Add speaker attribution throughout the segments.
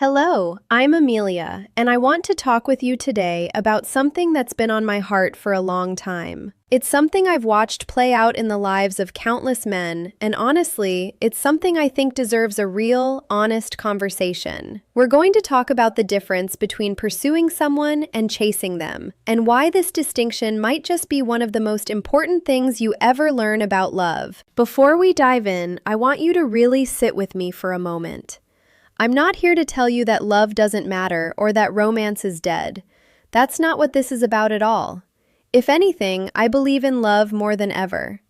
Speaker 1: Hello, I'm Amelia, and I want to talk with you today about something that's been on my heart for a long time. It's something I've watched play out in the lives of countless men, and honestly, it's something I think deserves a real, honest conversation. We're going to talk about the difference between pursuing someone and chasing them, and why this distinction might just be one of the most important things you ever learn about love. Before we dive in, I want you to really sit with me for a moment. I'm not here to tell you that love doesn't matter or that romance is dead. That's not what this is about at all. If anything, I believe in love more than ever.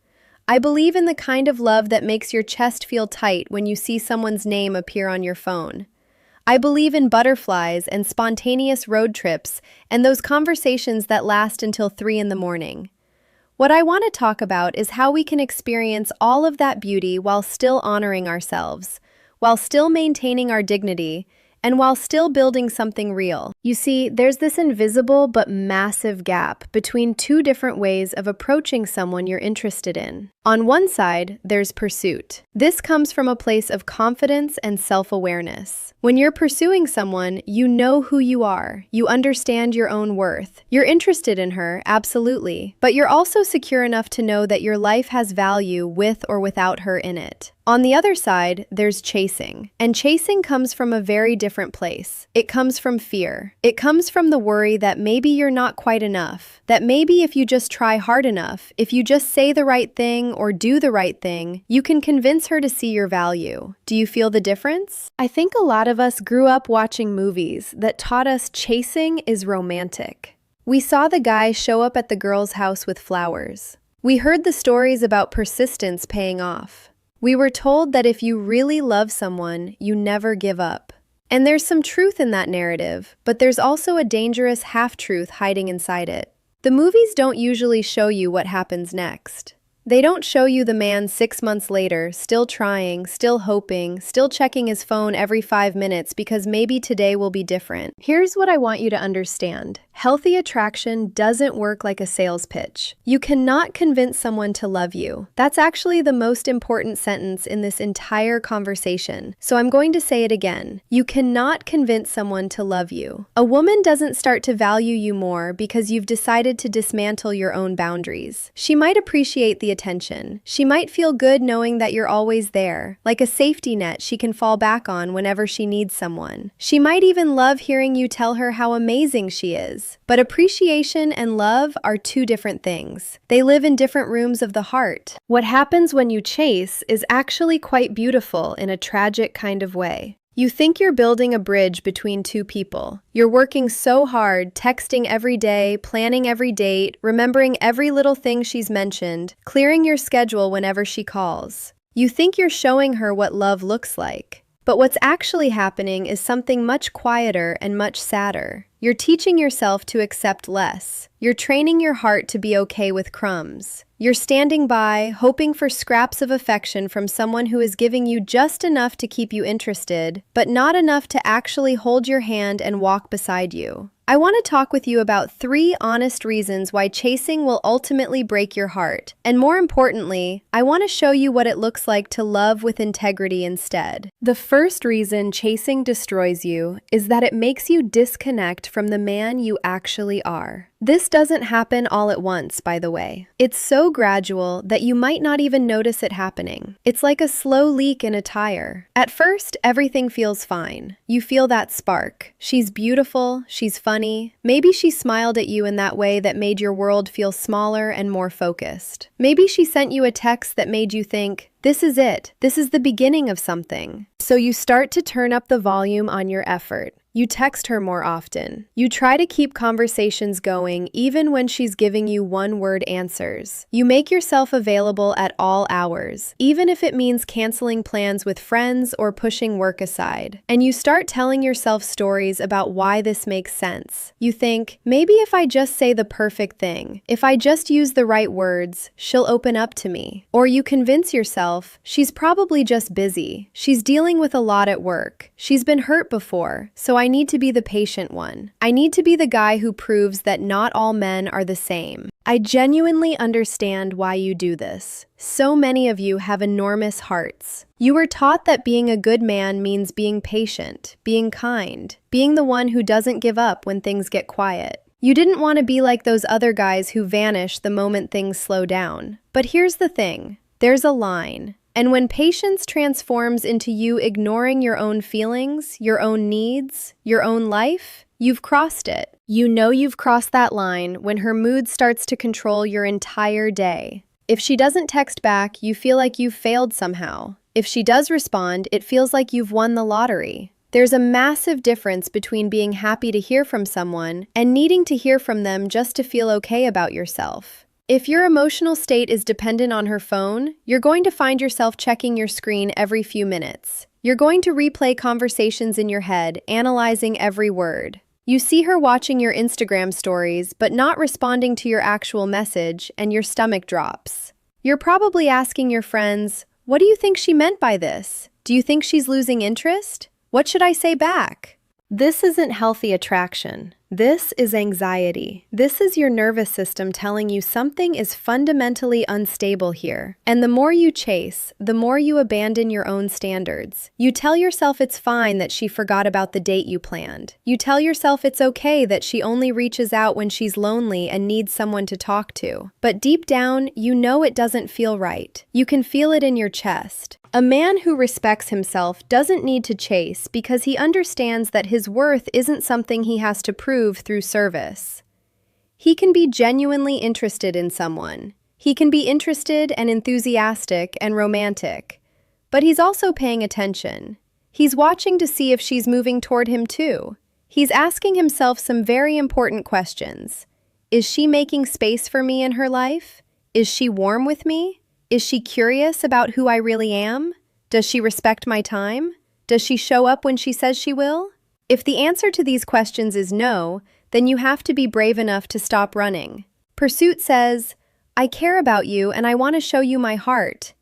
Speaker 1: I believe in the kind of love that makes your chest feel tight when you see someone's name appear on your phone. I believe in butterflies and spontaneous road trips and those conversations that last until 3 in the morning. What I want to talk about is how we can experience all of that beauty while still honoring ourselves, while still maintaining our dignity, and while still building something real. You see, there's this invisible but massive gap between two different ways of approaching someone you're interested in. On one side, there's pursuit. This comes from a place of confidence and self-awareness. When you're pursuing someone, you know who you are. You understand your own worth. You're interested in her, absolutely, but you're also secure enough to know that your life has value with or without her in it. On the other side, there's chasing. And chasing comes from a very different place. It comes from fear. It comes from the worry that maybe you're not quite enough. That maybe if you just try hard enough, if you just say the right thing or do the right thing, you can convince her to see your value. Do you feel the difference? I think a lot of us grew up watching movies that taught us chasing is romantic. We saw the guy show up at the girl's house with flowers. We heard the stories about persistence paying off. We were told that if you really love someone, you never give up. And there's some truth in that narrative, but there's also a dangerous half-truth hiding inside it. The movies don't usually show you what happens next. They don't show you the man 6 months later, still trying, still hoping, still checking his phone every 5 minutes because maybe today will be different. Here's what I want you to understand. Healthy attraction doesn't work like a sales pitch. You cannot convince someone to love you. That's actually the most important sentence in this entire conversation. So I'm going to say it again. You cannot convince someone to love you. A woman doesn't start to value you more because you've decided to dismantle your own boundaries. She might appreciate the attention. She might feel good knowing that you're always there, like a safety net she can fall back on whenever she needs someone. She might even love hearing you tell her how amazing she is. But appreciation and love are two different things. They live in different rooms of the heart. What happens when you chase is actually quite beautiful in a tragic kind of way. You think you're building a bridge between two people. You're working so hard, texting every day, planning every date, remembering every little thing she's mentioned, clearing your schedule whenever she calls. You think you're showing her what love looks like. But what's actually happening is something much quieter and much sadder. You're teaching yourself to accept less. You're training your heart to be okay with crumbs. You're standing by, hoping for scraps of affection from someone who is giving you just enough to keep you interested, but not enough to actually hold your hand and walk beside you. I want to talk with you about 3 honest reasons why chasing will ultimately break your heart. And more importantly, I want to show you what it looks like to love with integrity instead. The first reason chasing destroys you is that it makes you disconnect from the man you actually are. This doesn't happen all at once, by the way. It's so gradual that you might not even notice it happening. It's like a slow leak in a tire. At first, everything feels fine. You feel that spark. She's beautiful, she's funny. Maybe she smiled at you in that way that made your world feel smaller and more focused. Maybe she sent you a text that made you think, this is it. This is the beginning of something. So you start to turn up the volume on your effort. You text her more often. You try to keep conversations going even when she's giving you one-word answers. You make yourself available at all hours, even if it means canceling plans with friends or pushing work aside. And you start telling yourself stories about why this makes sense. You think, maybe if I just say the perfect thing, if I just use the right words, she'll open up to me. Or you convince yourself, she's probably just busy. She's dealing with a lot at work. She's been hurt before, so I need to be the patient one. I need to be the guy who proves that not all men are the same. I genuinely understand why you do this. So many of you have enormous hearts. You were taught that being a good man means being patient, being kind, being the one who doesn't give up when things get quiet. You didn't want to be like those other guys who vanish the moment things slow down. But here's the thing, there's a line. And when patience transforms into you ignoring your own feelings, your own needs, your own life, you've crossed it. You know you've crossed that line when her mood starts to control your entire day. If she doesn't text back, you feel like you've failed somehow. If she does respond, it feels like you've won the lottery. There's a massive difference between being happy to hear from someone and needing to hear from them just to feel okay about yourself. If your emotional state is dependent on her phone, you're going to find yourself checking your screen every few minutes. You're going to replay conversations in your head, analyzing every word. You see her watching your Instagram stories, but not responding to your actual message, and your stomach drops. You're probably asking your friends, "What do you think she meant by this? Do you think she's losing interest? What should I say back?" This isn't healthy attraction. This is anxiety. This is your nervous system telling you something is fundamentally unstable here. And the more you chase, the more you abandon your own standards. You tell yourself it's fine that she forgot about the date you planned. You tell yourself it's okay that she only reaches out when she's lonely and needs someone to talk to. But deep down, you know it doesn't feel right. You can feel it in your chest. A man who respects himself doesn't need to chase because he understands that his worth isn't something he has to prove through service. He can be genuinely interested in someone. He can be interested and enthusiastic and romantic. But he's also paying attention. He's watching to see if she's moving toward him too. He's asking himself some very important questions. Is she making space for me in her life? Is she warm with me? Is she curious about who I really am? Does she respect my time? Does she show up when she says she will? If the answer to these questions is no, then you have to be brave enough to stop running. Pursuit says, "I care about you and I want to show you my heart."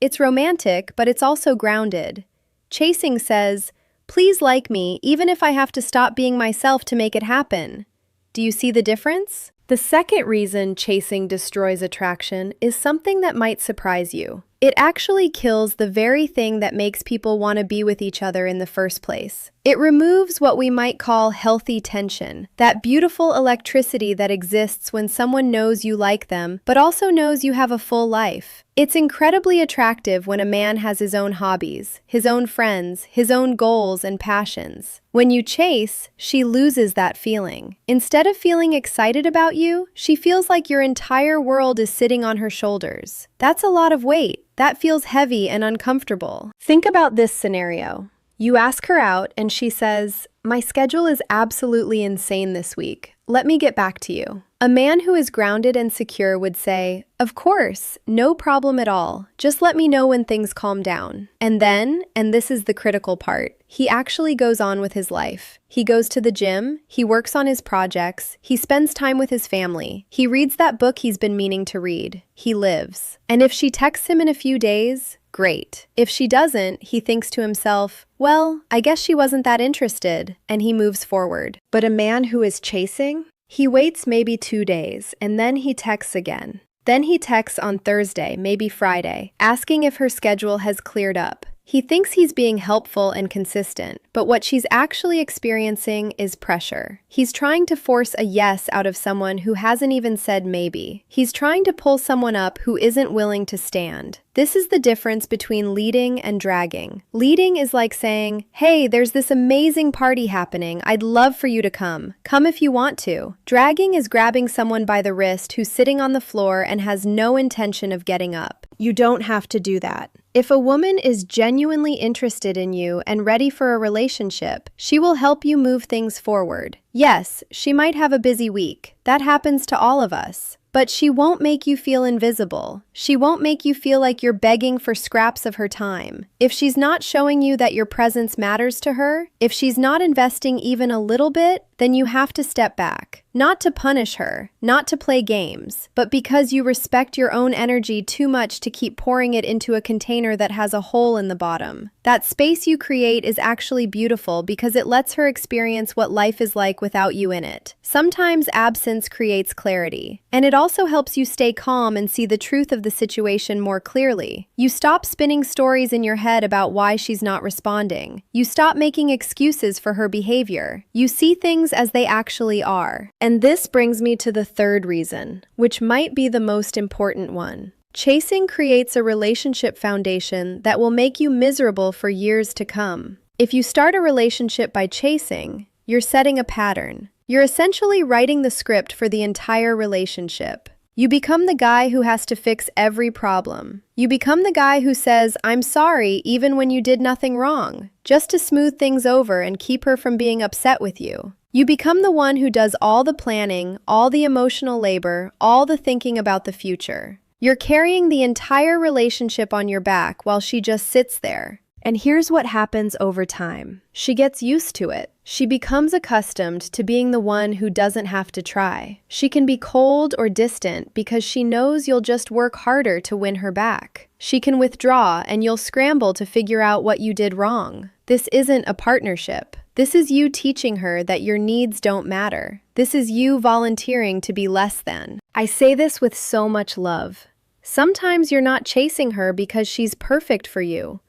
Speaker 1: It's romantic, but it's also grounded. Chasing says, "Please like me even if I have to stop being myself to make it happen." Do you see the difference? The second reason chasing destroys attraction is something that might surprise you. It actually kills the very thing that makes people want to be with each other in the first place. It removes what we might call healthy tension, that beautiful electricity that exists when someone knows you like them, but also knows you have a full life. It's incredibly attractive when a man has his own hobbies, his own friends, his own goals and passions. When you chase, she loses that feeling. Instead of feeling excited about you, she feels like your entire world is sitting on her shoulders. That's a lot of weight. That feels heavy and uncomfortable. Think about this scenario. You ask her out and she says, "My schedule is absolutely insane this week. Let me get back to you." A man who is grounded and secure would say, "Of course, no problem at all. Just let me know when things calm down." And then, and this is the critical part, he actually goes on with his life. He goes to the gym, he works on his projects, he spends time with his family, he reads that book he's been meaning to read, he lives. And if she texts him in a few days, great. If she doesn't, he thinks to himself, "Well, I guess she wasn't that interested," and he moves forward. But a man who is chasing? He waits maybe 2 days, and then he texts again. Then he texts on Thursday, maybe Friday, asking if her schedule has cleared up. He thinks he's being helpful and consistent, but what she's actually experiencing is pressure. He's trying to force a yes out of someone who hasn't even said maybe. He's trying to pull someone up who isn't willing to stand. This is the difference between leading and dragging. Leading is like saying, "Hey, there's this amazing party happening. I'd love for you to come. Come if you want to." Dragging is grabbing someone by the wrist who's sitting on the floor and has no intention of getting up. You don't have to do that. If a woman is genuinely interested in you and ready for a relationship, she will help you move things forward. Yes, she might have a busy week. That happens to all of us. But she won't make you feel invisible. She won't make you feel like you're begging for scraps of her time. If she's not showing you that your presence matters to her, if she's not investing even a little bit, then you have to step back. Not to punish her, not to play games, but because you respect your own energy too much to keep pouring it into a container that has a hole in the bottom. That space you create is actually beautiful because it lets her experience what life is like without you in it. Sometimes absence creates clarity, and it also helps you stay calm and see the truth of the situation more clearly. You stop spinning stories in your head about why she's not responding. You stop making excuses for her behavior. You see things as they actually are. And this brings me to the third reason, which might be the most important one. Chasing creates a relationship foundation that will make you miserable for years to come. If you start a relationship by chasing, you're setting a pattern. You're essentially writing the script for the entire relationship. You become the guy who has to fix every problem. You become the guy who says, "I'm sorry," even when you did nothing wrong, just to smooth things over and keep her from being upset with you. You become the one who does all the planning, all the emotional labor, all the thinking about the future. You're carrying the entire relationship on your back while she just sits there. And here's what happens over time. She gets used to it. She becomes accustomed to being the one who doesn't have to try. She can be cold or distant because she knows you'll just work harder to win her back. She can withdraw and you'll scramble to figure out what you did wrong. This isn't a partnership. This is you teaching her that your needs don't matter. This is you volunteering to be less than. I say this with so much love. Sometimes you're not chasing her because she's perfect for you.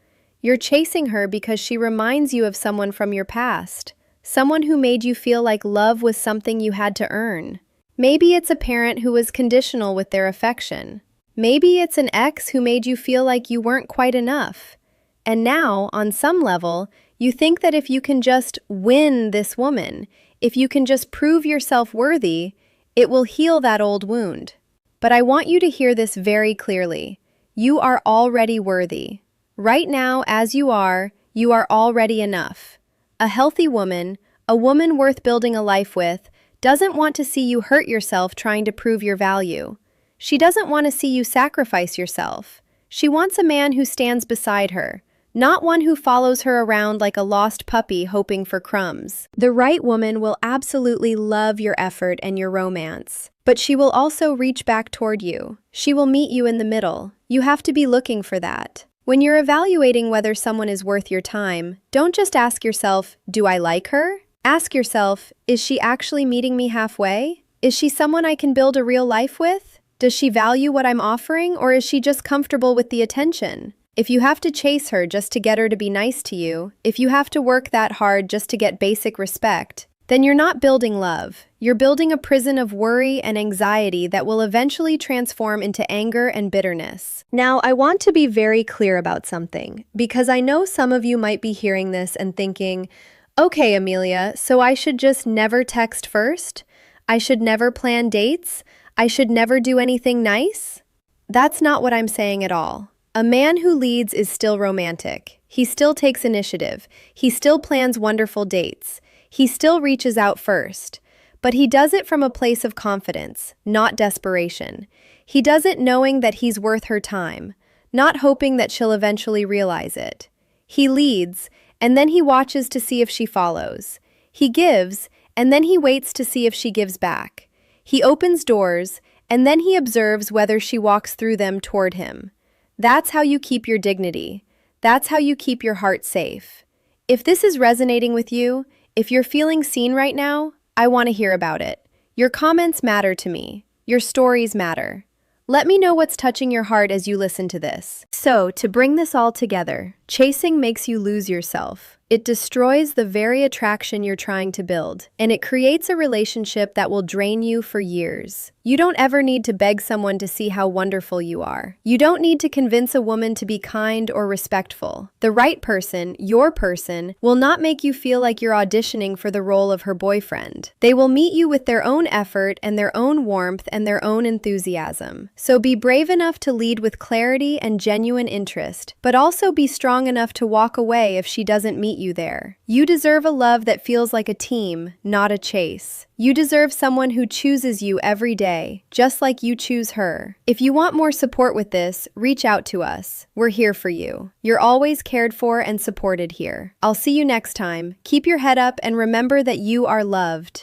Speaker 1: You're chasing her because she reminds you of someone from your past, someone who made you feel like love was something you had to earn. Maybe it's a parent who was conditional with their affection. Maybe it's an ex who made you feel like you weren't quite enough. And now, on some level, you think that if you can just win this woman, if you can just prove yourself worthy, it will heal that old wound. But I want you to hear this very clearly. You are already worthy. Right now, as you are already enough. A healthy woman, a woman worth building a life with, doesn't want to see you hurt yourself trying to prove your value. She doesn't want to see you sacrifice yourself. She wants a man who stands beside her, not one who follows her around like a lost puppy hoping for crumbs. The right woman will absolutely love your effort and your romance, but she will also reach back toward you. She will meet you in the middle. You have to be looking for that. When you're evaluating whether someone is worth your time, don't just ask yourself, "Do I like her?" Ask yourself, "Is she actually meeting me halfway? Is she someone I can build a real life with? Does she value what I'm offering, or is she just comfortable with the attention?" If you have to chase her just to get her to be nice to you, if you have to work that hard just to get basic respect, then you're not building love. You're building a prison of worry and anxiety that will eventually transform into anger and bitterness. Now, I want to be very clear about something, because I know some of you might be hearing this and thinking, "Okay, Amelia, so I should just never text first? I should never plan dates? I should never do anything nice?" That's not what I'm saying at all. A man who leads is still romantic. He still takes initiative. He still plans wonderful dates. He still reaches out first. But he does it from a place of confidence, not desperation. He does it knowing that he's worth her time, not hoping that she'll eventually realize it. He leads, and then he watches to see if she follows. He gives, and then he waits to see if she gives back. He opens doors, and then he observes whether she walks through them toward him. That's how you keep your dignity. That's how you keep your heart safe. If this is resonating with you, if you're feeling seen right now, I want to hear about it. Your comments matter to me. Your stories matter. Let me know what's touching your heart as you listen to this. So, to bring this all together, chasing makes you lose yourself. It destroys the very attraction you're trying to build, and it creates a relationship that will drain you for years. You don't ever need to beg someone to see how wonderful you are. You don't need to convince a woman to be kind or respectful. The right person, your person, will not make you feel like you're auditioning for the role of her boyfriend. They will meet you with their own effort and their own warmth and their own enthusiasm. So be brave enough to lead with clarity and genuine interest, but also be strong enough to walk away if she doesn't meet you there. You deserve a love that feels like a team, not a chase. You deserve someone who chooses you every day, just like you choose her. If you want more support with this, reach out to us. We're here for you. You're always cared for and supported here. I'll see you next time. Keep your head up and remember that you are loved.